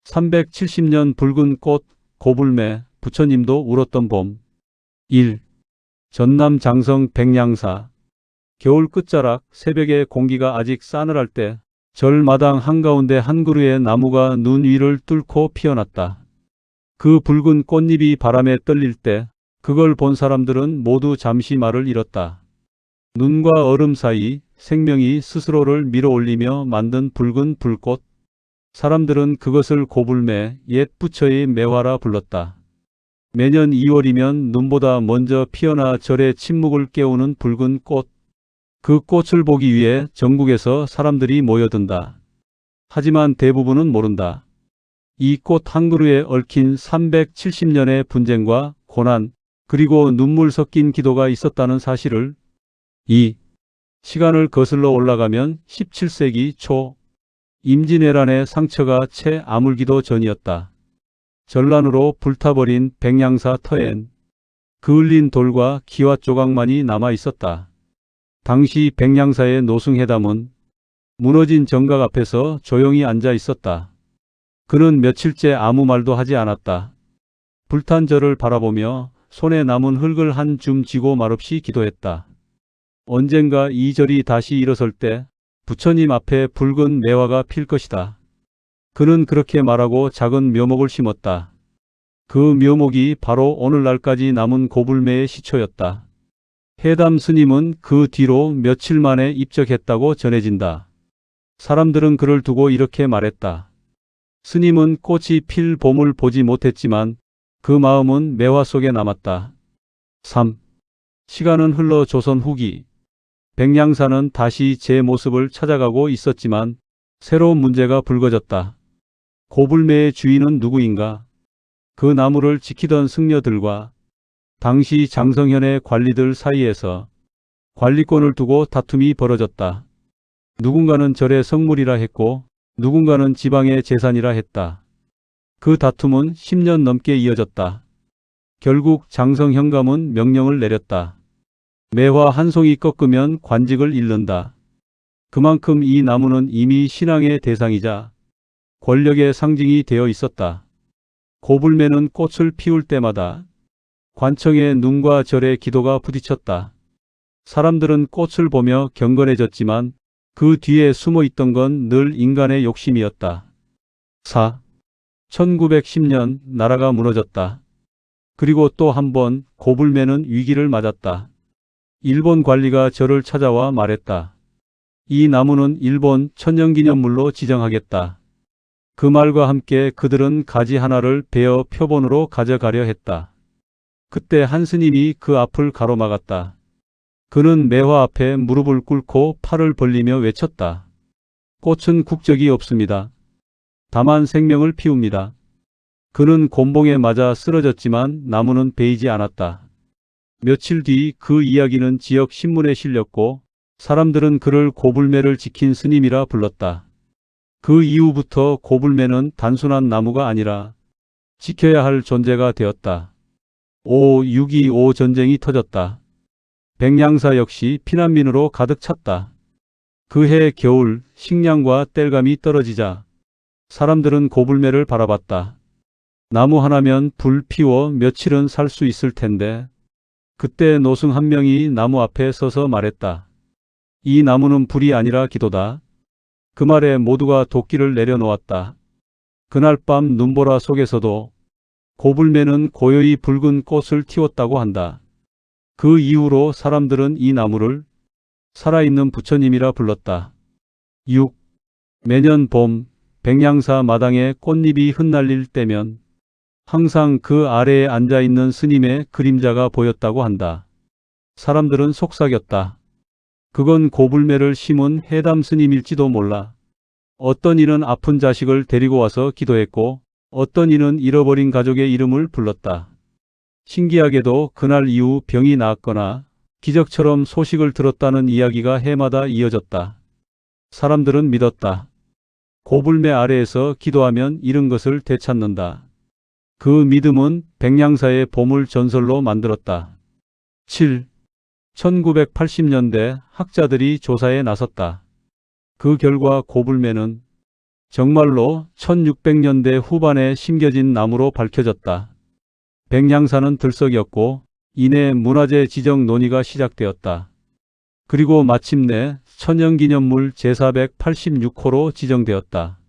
370년 붉은 꽃, 고불매, 부처님도 울었던 봄. 1. 전남 장성 백냥사. 겨울 끝자락 새벽에 공기가 아직 싸늘할 때 절마당 한가운데 한 그루의 나무가 눈 위를 뚫고 피어났다. 그 붉은 꽃잎이 바람에 떨릴 때 그걸 본 사람들은 모두 잠시 말을 잃었다. 눈과 얼음 사이 생명이 스스로를 밀어올리며 만든 붉은 불꽃. 사람들은 그것을 고불매, 옛 부처의 매화라 불렀다. 매년 2월이면 눈보다 먼저 피어나 절의 침묵을 깨우는 붉은 꽃. 그 꽃을 보기 위해 전국에서 사람들이 모여든다. 하지만 대부분은 모른다. 이 꽃 한 그루에 얽힌 370년의 분쟁과 고난, 그리고 눈물 섞인 기도가 있었다는 사실을. 2. 시간을 거슬러 올라가면 17세기 초 임진왜란의 상처가 채 아물기도 전이었다. 전란으로 불타버린 백냥사 터엔 그을린 돌과 기와 조각만이 남아 있었다. 당시 백냥사의 노승해담은 무너진 정각 앞에서 조용히 앉아 있었다. 그는 며칠째 아무 말도 하지 않았다. 불탄 절을 바라보며 손에 남은 흙을 한 줌 쥐고 말없이 기도했다. 언젠가 이 절이 다시 일어설 때 부처님 앞에 붉은 매화가 필 것이다. 그는 그렇게 말하고 작은 묘목을 심었다. 그 묘목이 바로 오늘날까지 남은 고불매의 시초였다. 해담 스님은 그 뒤로 며칠 만에 입적했다고 전해진다. 사람들은 그를 두고 이렇게 말했다. 스님은 꽃이 필 봄을 보지 못했지만 그 마음은 매화 속에 남았다. 3. 시간은 흘러 조선 후기. 백냥사는 다시 제 모습을 찾아가고 있었지만 새로운 문제가 불거졌다. 고불매의 주인은 누구인가? 그 나무를 지키던 승려들과 당시 장성현의 관리들 사이에서 관리권을 두고 다툼이 벌어졌다. 누군가는 절의 성물이라 했고 누군가는 지방의 재산이라 했다. 그 다툼은 10년 넘게 이어졌다. 결국 장성현감은 명령을 내렸다. 매화 한 송이 꺾으면 관직을 잃는다. 그만큼 이 나무는 이미 신앙의 대상이자 권력의 상징이 되어 있었다. 고불매는 꽃을 피울 때마다 관청의 눈과 절의 기도가 부딪혔다. 사람들은 꽃을 보며 경건해졌지만 그 뒤에 숨어 있던 건 늘 인간의 욕심이었다. 4. 1910년 나라가 무너졌다. 그리고 또 한 번 고불매는 위기를 맞았다. 일본 관리가 저를 찾아와 말했다. 이 나무는 일본 천년기념물로 지정하겠다. 그 말과 함께 그들은 가지 하나를 베어 표본으로 가져가려 했다. 그때 한 스님이 그 앞을 가로막았다. 그는 매화 앞에 무릎을 꿇고 팔을 벌리며 외쳤다. 꽃은 국적이 없습니다. 다만 생명을 피웁니다. 그는 곤봉에 맞아 쓰러졌지만 나무는 베이지 않았다. 며칠 뒤 그 이야기는 지역 신문에 실렸고 사람들은 그를 고불매를 지킨 스님이라 불렀다. 그 이후부터 고불매는 단순한 나무가 아니라 지켜야 할 존재가 되었다. 6.25 전쟁이 터졌다. 백냥사 역시 피난민으로 가득 찼다. 그해 겨울 식량과 땔감이 떨어지자 사람들은 고불매를 바라봤다. 나무 하나면 불 피워 며칠은 살 수 있을 텐데 그때 노승 한 명이 나무 앞에 서서 말했다. 이 나무는 불이 아니라 기도다. 그 말에 모두가 도끼를 내려놓았다. 그날 밤 눈보라 속에서도 고불매는 고요히 붉은 꽃을 틔웠다고 한다. 그 이후로 사람들은 이 나무를 살아있는 부처님이라 불렀다. 6. 매년 봄 백냥사 마당에 꽃잎이 흩날릴 때면 항상 그 아래에 앉아있는 스님의 그림자가 보였다고 한다. 사람들은 속삭였다. 그건 고불매를 심은 해담 스님일지도 몰라. 어떤 이는 아픈 자식을 데리고 와서 기도했고 어떤 이는 잃어버린 가족의 이름을 불렀다. 신기하게도 그날 이후 병이 나았거나 기적처럼 소식을 들었다는 이야기가 해마다 이어졌다. 사람들은 믿었다. 고불매 아래에서 기도하면 잃은 것을 되찾는다. 그 믿음은 백냥사의 보물 전설로 만들었다. 7. 1980년대 학자들이 조사에 나섰다. 그 결과 고불매는 정말로 1600년대 후반에 심겨진 나무로 밝혀졌다. 백냥사는 들썩였고 이내 문화재 지정 논의가 시작되었다. 그리고 마침내 천연기념물 제486호로 지정되었다.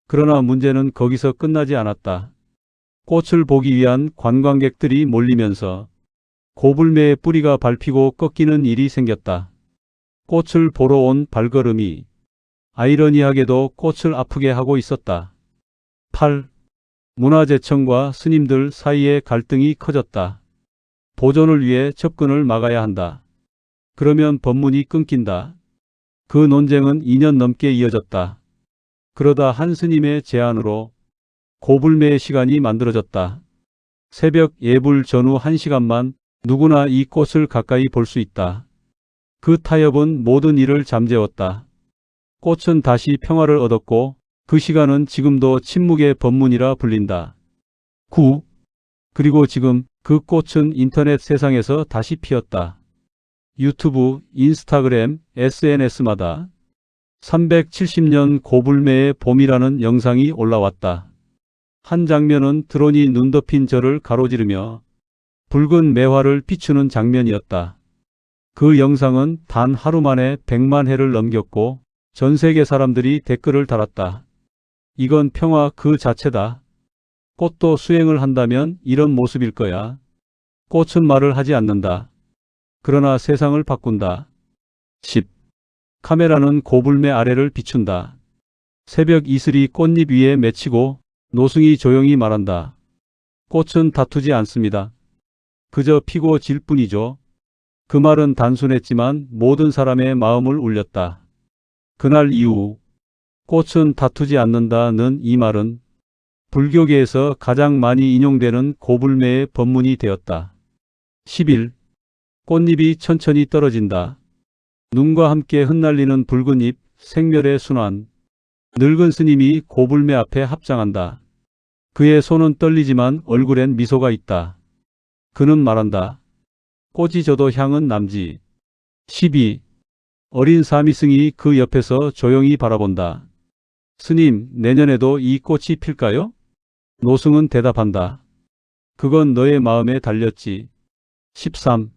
그러나 문제는 거기서 끝나지 않았다. 꽃을 보기 위한 관광객들이 몰리면서 고불매의 뿌리가 밟히고 꺾이는 일이 생겼다. 꽃을 보러 온 발걸음이 아이러니하게도 꽃을 아프게 하고 있었다. 8. 문화재청과 스님들 사이의 갈등이 커졌다. 보존을 위해 접근을 막아야 한다. 그러면 법문이 끊긴다. 그 논쟁은 2년 넘게 이어졌다. 그러다 한 스님의 제안으로 고불매의 시간이 만들어졌다. 새벽 예불 전후 1시간만 누구나 이 꽃을 가까이 볼 수 있다. 그 타협은 모든 일을 잠재웠다. 꽃은 다시 평화를 얻었고 그 시간은 지금도 침묵의 법문이라 불린다. 9. 그리고 지금 그 꽃은 인터넷 세상에서 다시 피었다. 유튜브, 인스타그램, SNS마다 370년 고불매의 봄이라는 영상이 올라왔다. 한 장면은 드론이 눈 덮인 절을 가로지르며 붉은 매화를 비추는 장면이었다. 그 영상은 단 하루 만에 100만 회를 넘겼고 전 세계 사람들이 댓글을 달았다. 이건 평화 그 자체다. 꽃도 수행을 한다면 이런 모습일 거야. 꽃은 말을 하지 않는다. 그러나 세상을 바꾼다. 10. 카메라는 고불매 아래를 비춘다. 새벽 이슬이 꽃잎 위에 맺히고 노승이 조용히 말한다. 꽃은 다투지 않습니다. 그저 피고 질 뿐이죠. 그 말은 단순했지만 모든 사람의 마음을 울렸다. 그날 이후 꽃은 다투지 않는다는 이 말은 불교계에서 가장 많이 인용되는 고불매의 법문이 되었다. 11. 꽃잎이 천천히 떨어진다. 눈과 함께 흩날리는 붉은 잎, 생멸의 순환. 늙은 스님이 고불매 앞에 합장한다. 그의 손은 떨리지만 얼굴엔 미소가 있다. 그는 말한다. 꽃이 져도 향은 남지. 12. 어린 사미승이 그 옆에서 조용히 바라본다. 스님, 내년에도 이 꽃이 필까요? 노승은 대답한다. 그건 너의 마음에 달렸지. 13.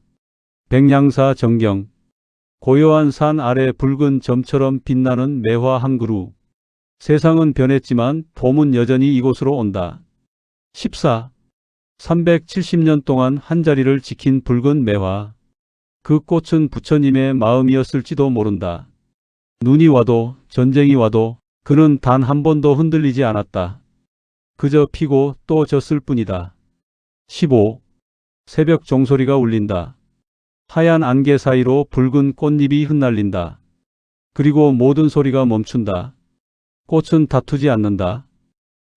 백냥사 정경. 고요한 산 아래 붉은 점처럼 빛나는 매화 한 그루. 세상은 변했지만 봄은 여전히 이곳으로 온다. 14. 370년 동안 한자리를 지킨 붉은 매화. 그 꽃은 부처님의 마음이었을지도 모른다. 눈이 와도 전쟁이 와도 그는 단 한 번도 흔들리지 않았다. 그저 피고 또 졌을 뿐이다. 15. 새벽 종소리가 울린다. 하얀 안개 사이로 붉은 꽃잎이 흩날린다. 그리고 모든 소리가 멈춘다. 꽃은 다투지 않는다.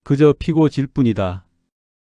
그저 피고 질 뿐이다.